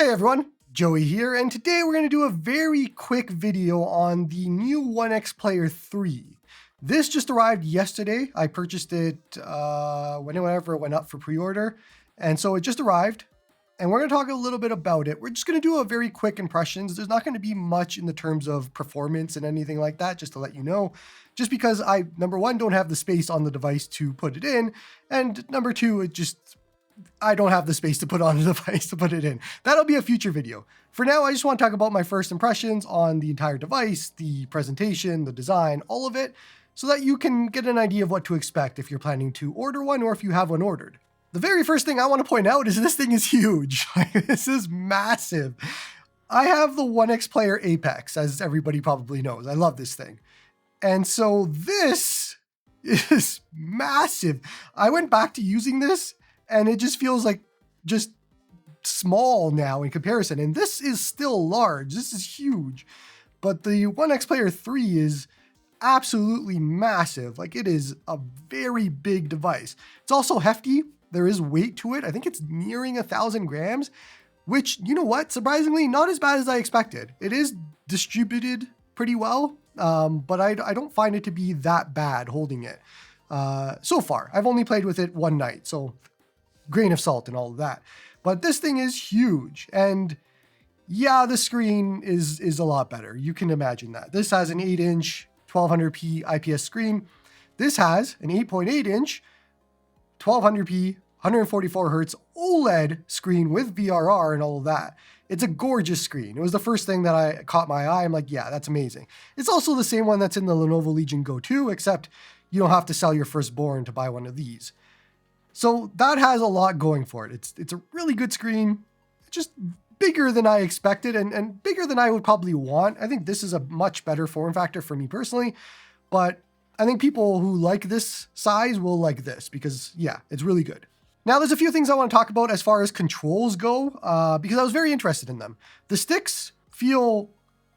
Hey everyone, Joey here, and today we're going to do a very quick video on the new OneXPlayer 3. This just arrived yesterday. I purchased it whenever it went up for pre-order, and so it just arrived, and we're going to talk a little bit about it. We're just going to do a very quick impressions. There's not going to be much in the terms of performance and anything like that, just to let you know, just because I, number one, don't have the space on the device to put it in, and number two, I don't have the space to put on the device to put it in. That'll be a future video. For now, I just want to talk about my first impressions on the entire device, the presentation, the design, all of it, so that you can get an idea of what to expect if you're planning to order one or if you have one ordered. The very first thing I want to point out is this thing is huge. This is massive. I have the OneXPlayer Apex, as everybody probably knows. I love this thing. And so this is massive. I went back to using this and it just feels like just small now in comparison. And this is still large. This is huge. But the OneXPlayer 3 is absolutely massive. Like, it is a very big device. It's also hefty. There is weight to it. I think it's nearing 1,000 grams, which, you know what? Surprisingly, not as bad as I expected. It is distributed pretty well, but I don't find it to be that bad holding it so far. I've only played with it one night, so grain of salt and all of that. But this thing is huge. And yeah, the screen is a lot better. You can imagine that. This has an 8-inch 1200p IPS screen. This has an 8.8-inch 1200p 144 hertz OLED screen with VRR and all of that. It's a gorgeous screen. It was the first thing that caught my eye. I'm like, yeah, that's amazing. It's also the same one that's in the Lenovo Legion Go 2, except you don't have to sell your firstborn to buy one of these. So that has a lot going for it. It's a really good screen, just bigger than I expected and bigger than I would probably want. I think this is a much better form factor for me personally, but I think people who like this size will like this because, yeah, it's really good. Now, there's a few things I want to talk about as far as controls go, because I was very interested in them. The sticks feel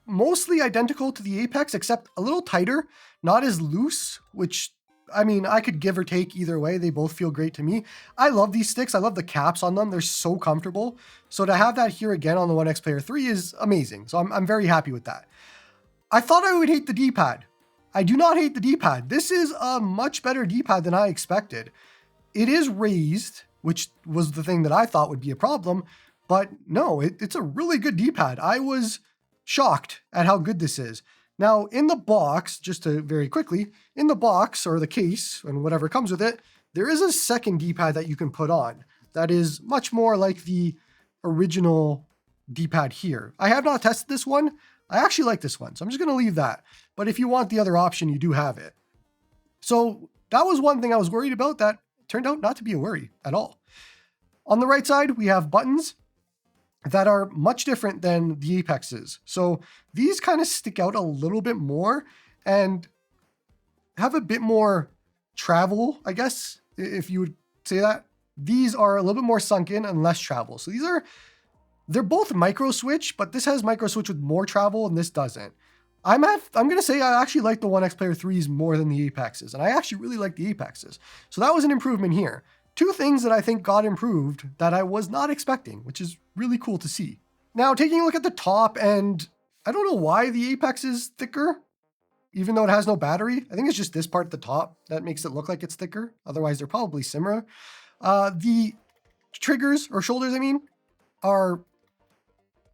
mostly identical to the Apex, except a little tighter, not as loose, which, I mean, I could give or take either way. They both feel great to me. I love these sticks. I love the caps on them. They're so comfortable. So to have that here again on the OneXPlayer 3 is amazing. So I'm very happy with that. I thought I would hate the D-pad. I do not hate the D-pad. This is a much better D-pad than I expected. It is raised, which was the thing that I thought would be a problem, but no, it's a really good D-pad. I was shocked at how good this is. Now, in the box, just to very quickly, in the box or the case and whatever comes with it, there is a second D-pad that you can put on that is much more like the original D-pad here. I have not tested this one. I actually like this one, so I'm just going to leave that. But if you want the other option, you do have it. So that was one thing I was worried about that turned out not to be a worry at all. On the right side, we have buttons that are much different than the Apexes. So these kind of stick out a little bit more and have a bit more travel, I guess, if you would say that. These are a little bit more sunk in and less travel. So they're both micro switch, but this has micro switch with more travel and this doesn't. I'm going to say I actually like the OneXPlayer 3s more than the Apexes, and I actually really like the Apexes. So that was an improvement here. Two things that I think got improved that I was not expecting, which is really cool to see. Now, taking a look at the top, and I don't know why the Apex is thicker, even though it has no battery. I think it's just this part at the top that makes it look like it's thicker. Otherwise, they're probably similar. The triggers, or shoulders, I mean, are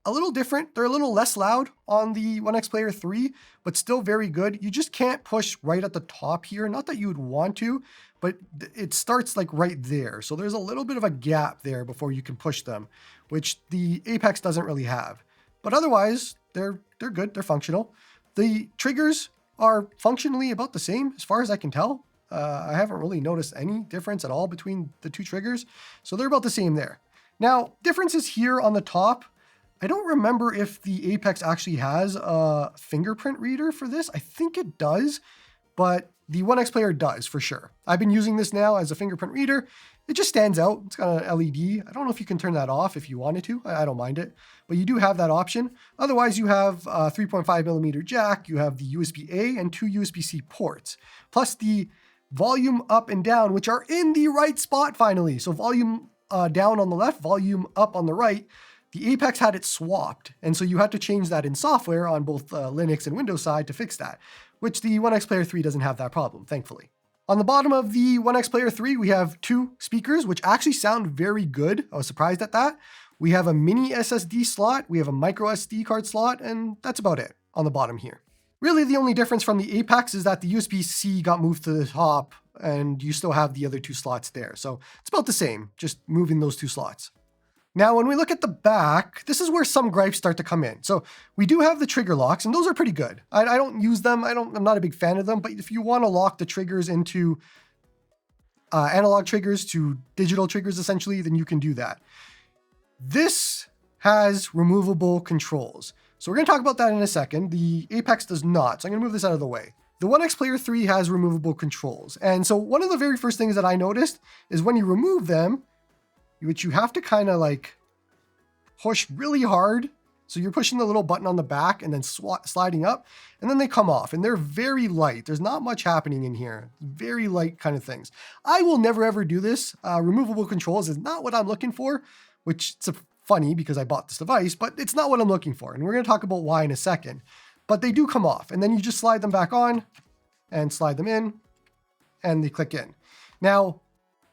a little different. They're a little less loud on the OneXPlayer 3, but still very good. You just can't push right at the top here. Not that you would want to, but it starts like right there. So there's a little bit of a gap there before you can push them, which the Apex doesn't really have. But otherwise, they're good. They're functional. The triggers are functionally about the same as far as I can tell. I haven't really noticed any difference at all between the two triggers. So they're about the same there. Now, differences here on the top. I don't remember if the Apex actually has a fingerprint reader for this. I think it does, but the OneXPlayer does for sure. I've been using this now as a fingerprint reader. It just stands out. It's got an LED. I don't know if you can turn that off if you wanted to. I don't mind it, but you do have that option. Otherwise, you have a 3.5 millimeter jack. You have the USB-A and 2 USB-C ports, plus the volume up and down, which are in the right spot finally. So volume down on the left, volume up on the right. the Apex had it swapped. And so you had to change that in software on both Linux and Windows side to fix that, which the OneXPlayer 3 doesn't have that problem, thankfully. On the bottom of the OneXPlayer 3, we have 2 speakers, which actually sound very good. I was surprised at that. We have a mini SSD slot, we have a micro SD card slot, and that's about it on the bottom here. Really, the only difference from the Apex is that the USB-C got moved to the top and you still have the other 2 slots there. So it's about the same, just moving those 2 slots. Now, when we look at the back, this is where some gripes start to come in. So we do have the trigger locks, and those are pretty good. I don't use them. I'm not a big fan of them, but if you want to lock the triggers into analog triggers to digital triggers, essentially, then you can do that. This has removable controls. So we're going to talk about that in a second. The Apex does not, so I'm going to move this out of the way. The OneXPlayer 3 has removable controls. And so one of the very first things that I noticed is when you remove them, which you have to kind of like push really hard. So you're pushing the little button on the back and then sliding up, and then they come off, and they're very light. There's not much happening in here. Very light kind of things. I will never ever do this. Removable controls is not what I'm looking for, which it's funny because I bought this device, but it's not what I'm looking for. And we're going to talk about why in a second, but they do come off, and then you just slide them back on and slide them in, and they click in. Now,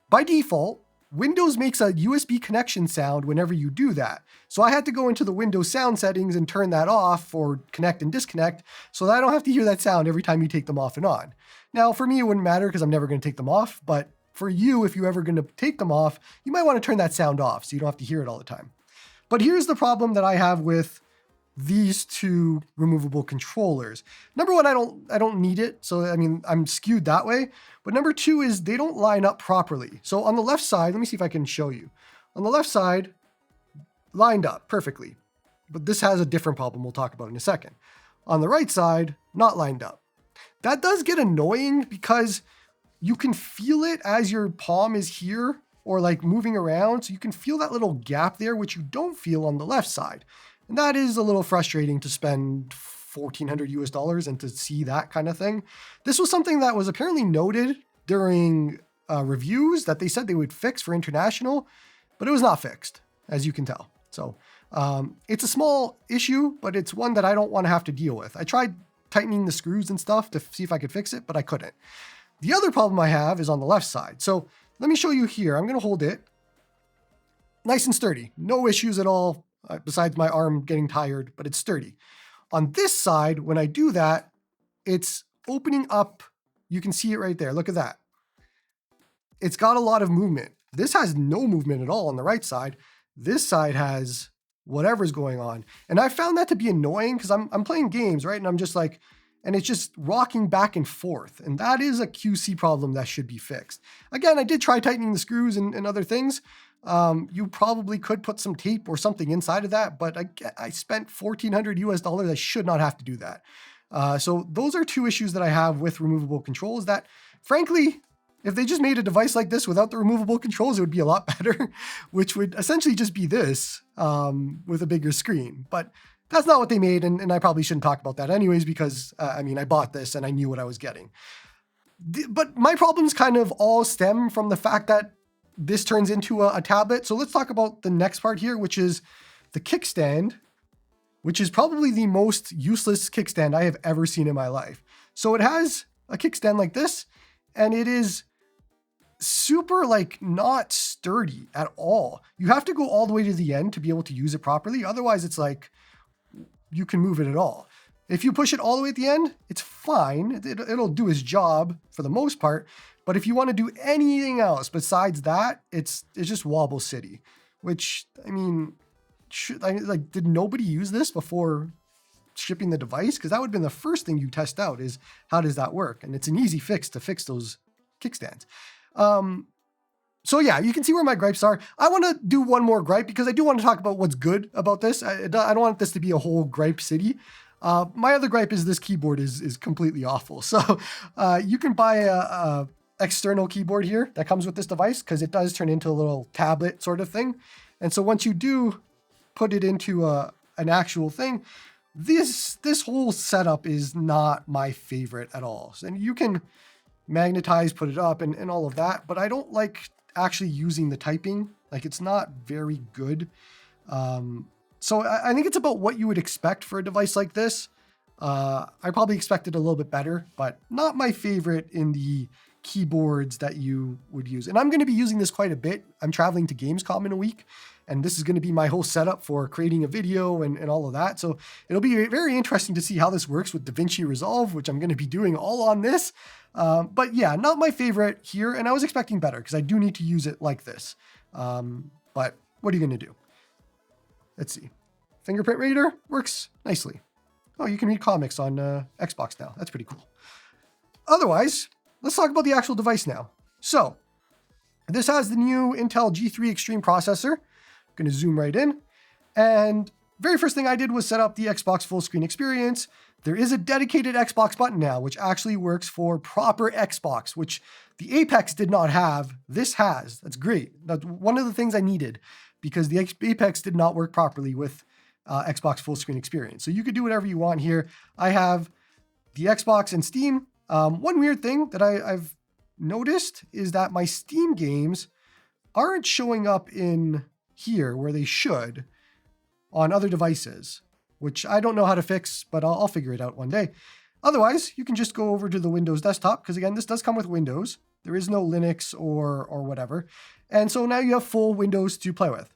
by default, Windows makes a USB connection sound whenever you do that. So I had to go into the Windows sound settings and turn that off or connect and disconnect so that I don't have to hear that sound every time you take them off and on. Now, for me, it wouldn't matter because I'm never going to take them off. But for you, if you're ever going to take them off, you might want to turn that sound off so you don't have to hear it all the time. But here's the problem that I have with these 2 removable controllers. Number one, I don't need it. So, I mean, I'm skewed that way. But number 2 is they don't line up properly. So on the left side, let me see if I can show you. On the left side, lined up perfectly. But this has a different problem we'll talk about in a second. On the right side, not lined up. That does get annoying because you can feel it as your palm is here or like moving around. So you can feel that little gap there, which you don't feel on the left side. And that is a little frustrating to spend $1,400 and to see that kind of thing. This was something that was apparently noted during reviews that they said they would fix for international, but it was not fixed, as you can tell. So it's a small issue, but it's one that I don't want to have to deal with. I tried tightening the screws and stuff to see if I could fix it, but I couldn't. The other problem I have is on the left side. So let me show you here. I'm going to hold it nice and sturdy. No issues at all. Besides my arm getting tired, but it's sturdy. On this side, when I do that, it's opening up. You can see it right there. Look at that. It's got a lot of movement. This has no movement at all on the right side. This side has whatever's going on. And I found that to be annoying because I'm playing games, right? And I'm just like, and it's just rocking back and forth. And that is a QC problem that should be fixed. Again, I did try tightening the screws and other things. You probably could put some tape or something inside of that, but I spent $1,400. I should not have to do that. So those are 2 issues that I have with removable controls that, frankly, if they just made a device like this without the removable controls, it would be a lot better, which would essentially just be this with a bigger screen. But that's not what they made, and I probably shouldn't talk about that anyways because, I mean, I bought this and I knew what I was getting. But my problems kind of all stem from the fact that this turns into a tablet. So let's talk about the next part here, which is the kickstand, which is probably the most useless kickstand I have ever seen in my life. So it has a kickstand like this, and it is super like not sturdy at all. You have to go all the way to the end to be able to use it properly. Otherwise, it's like you can move it at all. If you push it all the way at the end, it's fine. It'll do its job for the most part. But if you want to do anything else besides that, it's just wobble city, which, I mean, did nobody use this before shipping the device? Because that would have been the first thing you test out is how does that work? And it's an easy fix to fix those kickstands. So yeah, you can see where my gripes are. I want to do one more gripe because I do want to talk about what's good about this. I don't want this to be a whole gripe city. My other gripe is this keyboard is completely awful. So you can buy a external keyboard here that comes with this device because it does turn into a little tablet sort of thing. And so once you do put it into an actual thing, this whole setup is not my favorite at all. So, and you can magnetize, put it up and all of that, but I don't like actually using the typing. Like it's not very good. So I think it's about what you would expect for a device like this. I probably expected a little bit better, but not my favorite in the keyboards that you would use. And I'm going to be using this quite a bit. I'm traveling to Gamescom in a week, and this is going to be my whole setup for creating a video and all of that. So it'll be very interesting to see how this works with DaVinci Resolve, which I'm going to be doing all on this. But yeah, not my favorite here, and I was expecting better because I do need to use it like this. But what are you going to do? Let's see. Fingerprint reader works nicely. Oh, you can read comics on Xbox now. That's pretty cool. Otherwise, let's talk about the actual device now. So this has the new Intel G3 Extreme processor. I'm going to zoom right in. And very first thing I did was set up the Xbox full screen experience. There is a dedicated Xbox button now, which actually works for proper Xbox, which the Apex did not have. This has. That's great. That's one of the things I needed because the Apex did not work properly with Xbox full screen experience. So you could do whatever you want here. I have the Xbox and Steam. One weird thing that I've noticed is that my Steam games aren't showing up in here where they should on other devices, which I don't know how to fix, but I'll figure it out one day. Otherwise, you can just go over to the Windows desktop, because again, this does come with Windows. There is no Linux or whatever. And so now you have full Windows to play with.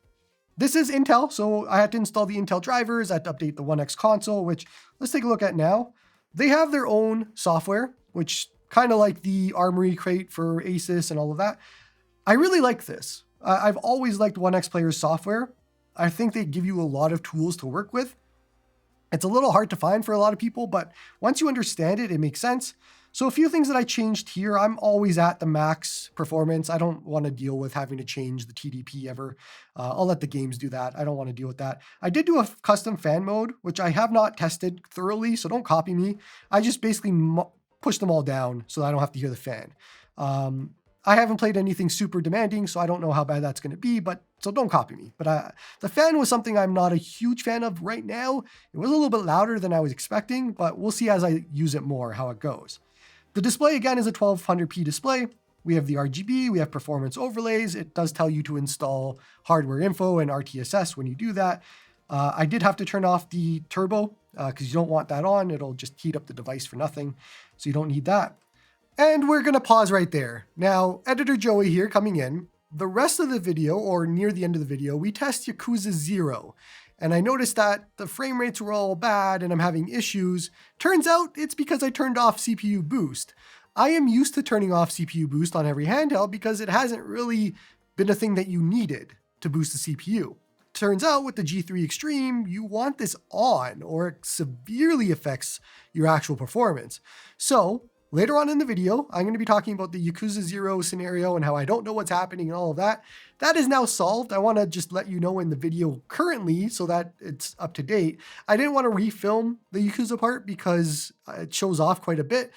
This is Intel, so I had to install the Intel drivers. I had to update the OneXConsole, which let's take a look at now. They have their own software, which kind of like the Armory crate for Asus and all of that. I really like this. I've always liked OneXPlayer's software. I think they give you a lot of tools to work with. It's a little hard to find for a lot of people, but once you understand it, it makes sense. So a few things that I changed here. I'm always at the max performance. I don't want to deal with having to change the TDP ever. I'll let the games do that. I don't want to deal with that. I did do a custom fan mode, which I have not tested thoroughly, so don't copy me. I just basically push them all down so I don't have to hear the fan. I haven't played anything super demanding, so I don't know how bad that's going to be, but so don't copy me. But the fan was something I'm not a huge fan of right now. It was a little bit louder than I was expecting, but we'll see as I use it more how it goes. The display, again, is a 1200p display. We have the RGB, we have performance overlays. It does tell you to install hardware info and RTSS when you do that. I did have to turn off the turbo because you don't want that on. It'll just heat up the device for nothing, so you don't need that. And we're going to pause right there. Now, Editor Joey here coming in. The rest of the video, or near the end of the video, we test Yakuza 0. And I noticed that the frame rates were all bad and I'm having issues. Turns out it's because I turned off CPU boost. I am used to turning off CPU boost on every handheld because it hasn't really been a thing that you needed to boost the CPU. Turns out with the G3 Extreme, you want this on or it severely affects your actual performance. So later on in the video, I'm going to be talking about the Yakuza 0 scenario and how I don't know what's happening and all of that. That is now solved. I want to just let you know in the video currently so that it's up to date. I didn't want to refilm the Yakuza part because it shows off quite a bit,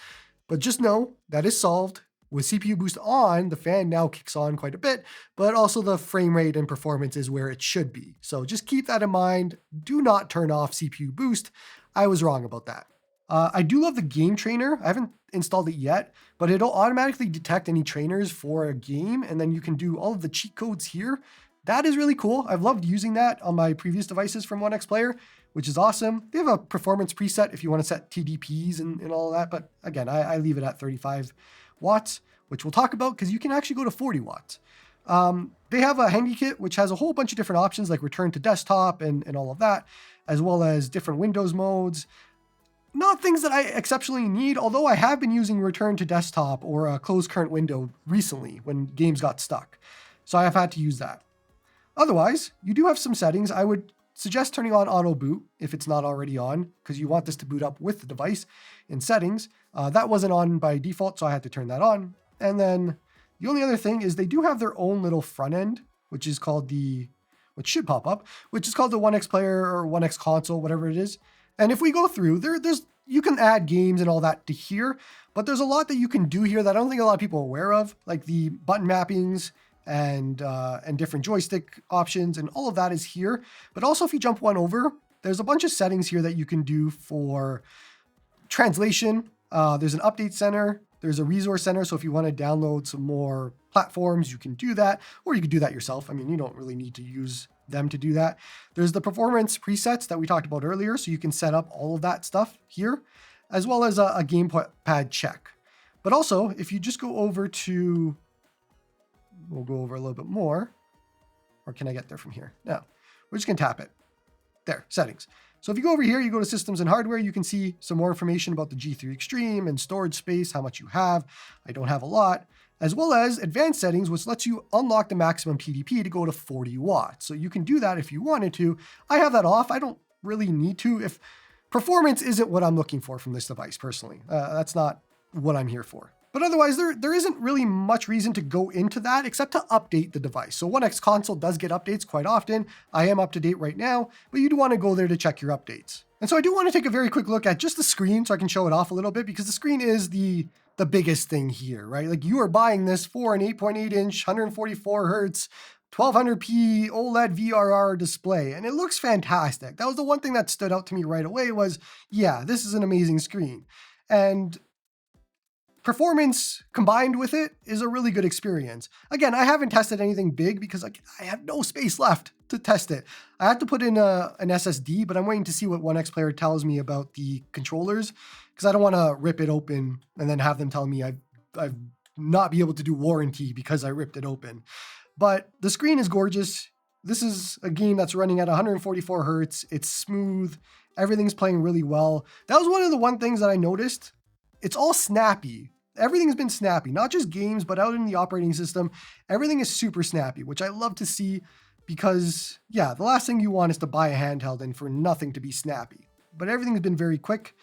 but just know that is solved. With CPU boost on, the fan now kicks on quite a bit, but also the frame rate and performance is where it should be. So just keep that in mind. Do not turn off CPU boost. I was wrong about that. I do love the game trainer. I haven't installed it yet, but it'll automatically detect any trainers for a game, and then you can do all of the cheat codes here. That is really cool. I've loved using that on my previous devices from OneXPlayer, which is awesome. They have a performance preset if you want to set TDPs and all of that, but again, I leave it at 35 watts, which we'll talk about because you can actually go to 40 watts. They have a handy kit, which has a whole bunch of different options like return to desktop and all of that, as well as different Windows modes. Not things that I exceptionally need, although I have been using return to desktop or a close current window recently when games got stuck. So I have had to use that. Otherwise, you do have some settings. I would suggest turning on auto boot if it's not already on, because you want this to boot up with the device in settings. That wasn't on by default, so I had to turn that on. And then the only other thing is they do have their own little front end, which is called which should pop up, which is called the OneXPlayer or OneXConsole, whatever it is. And if we go through, you can add games and all that to here, but there's a lot that you can do here that I don't think a lot of people are aware of, like the button mappings and different joystick options, and all of that is here. But also if you jump one over, there's a bunch of settings here that you can do for translation. There's an update center. There's a resource center. So if you want to download some more platforms, you can do that, or you can do that yourself. I mean, you don't really need to use them to do that. There's the performance presets that we talked about earlier, so you can set up all of that stuff here, as well as a gamepad check. But also, if you just go over to, we'll go over a little bit more, or can I get there from here? No, we're just gonna tap it. There, settings. So if you go over here, you go to systems and hardware, you can see some more information about the G3 Extreme and storage space, how much you have. I don't have a lot, as well as advanced settings, which lets you unlock the maximum TDP to go to 40 watts. So you can do that if you wanted to. I have that off. I don't really need to. If performance isn't what I'm looking for from this device personally, that's not what I'm here for. But otherwise, there isn't really much reason to go into that except to update the device. So OneXConsole does get updates quite often. I am up to date right now, but you do want to go there to check your updates. And so I do want to take a very quick look at just the screen so I can show it off a little bit, because the screen is the biggest thing here, right? Like, you are buying this for an 8.8 inch, 144 hertz, 1200p OLED VRR display, and it looks fantastic. That was the one thing that stood out to me right away was, yeah, this is an amazing screen. And performance combined with it is a really good experience. Again, I haven't tested anything big because I have no space left to test it. I have to put in an SSD, but I'm waiting to see what OneXPlayer tells me about the controllers, because I don't want to rip it open and then have them tell me I've not be able to do warranty because I ripped it open. But the screen is gorgeous. This is a game that's running at 144 hertz. It's smooth. Everything's playing really well. That was one of the things that I noticed. It's all snappy. Everything's been snappy, not just games, but out in the operating system. Everything is super snappy, which I love to see, because yeah, the last thing you want is to buy a handheld and for nothing to be snappy. But everything's been very quick,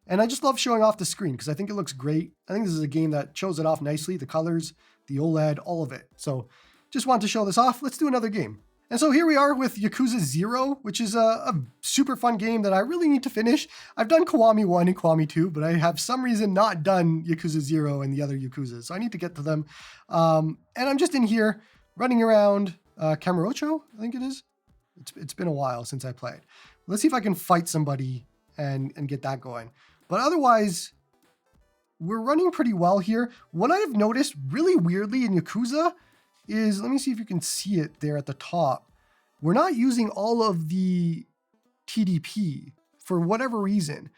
and I just love showing off the screen because I think it looks great. I think this is a game that shows it off nicely, the colors, the OLED, all of it. So just want to show this off. Let's do another game. And so here we are with Yakuza 0, which is a super fun game that I really need to finish. I've done Kiwami 1 and Kiwami 2, but I have some reason not done Yakuza 0 and the other Yakuzas, so I need to get to them. And I'm just in here running around Kamurocho, I think it is. It's been a while since I played. Let's see if I can fight somebody and get that going. But otherwise, we're running pretty well here. What I've noticed really weirdly in Yakuza is, let me see if you can see it there at the top. We're not using all of the TDP for whatever reason.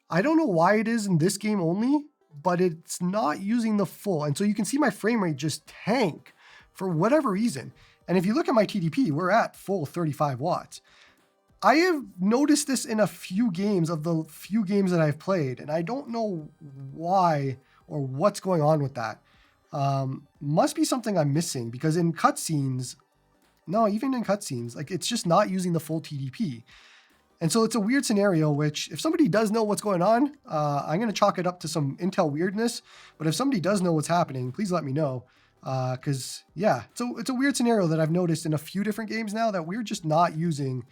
I don't know why it is in this game only, but it's not using the full. And so you can see my frame rate just tank for whatever reason. And if you look at my TDP, we're at full 35 watts. I have noticed this in a few games of the few games that I've played, and I don't know why or what's going on with that. Must be something I'm missing, because in cutscenes, even in cutscenes, like, it's just not using the full TDP. And so it's a weird scenario, which if somebody does know what's going on, I'm going to chalk it up to some Intel weirdness. But if somebody does know what's happening, please let me know. Cause yeah, so it's a weird scenario that I've noticed in a few different games now, that we're just not using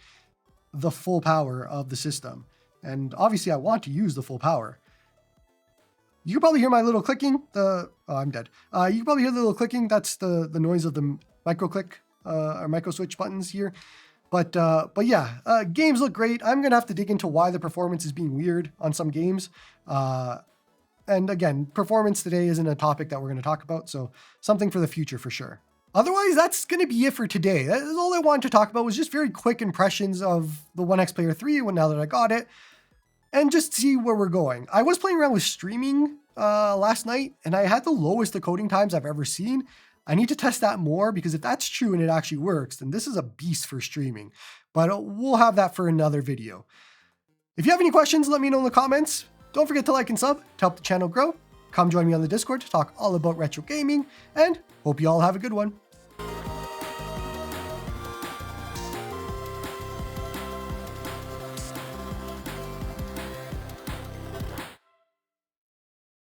the full power of the system. And obviously I want to use the full power. You can probably hear my little clicking. Oh, I'm dead. You can probably hear the little clicking. That's the noise of the micro click or micro switch buttons here. But yeah, games look great. I'm gonna have to dig into why the performance is being weird on some games. And again, performance today isn't a topic that we're gonna talk about, so something for the future for sure. Otherwise, that's gonna be it for today. That is all I wanted to talk about, was just very quick impressions of the OneXPlayer 3 now that I got it, and just see where we're going. I was playing around with streaming last night, and I had the lowest decoding times I've ever seen. I need to test that more, because if that's true and it actually works, then this is a beast for streaming. But we'll have that for another video. If you have any questions, let me know in the comments. Don't forget to like and sub to help the channel grow. Come join me on the Discord to talk all about retro gaming, and hope you all have a good one.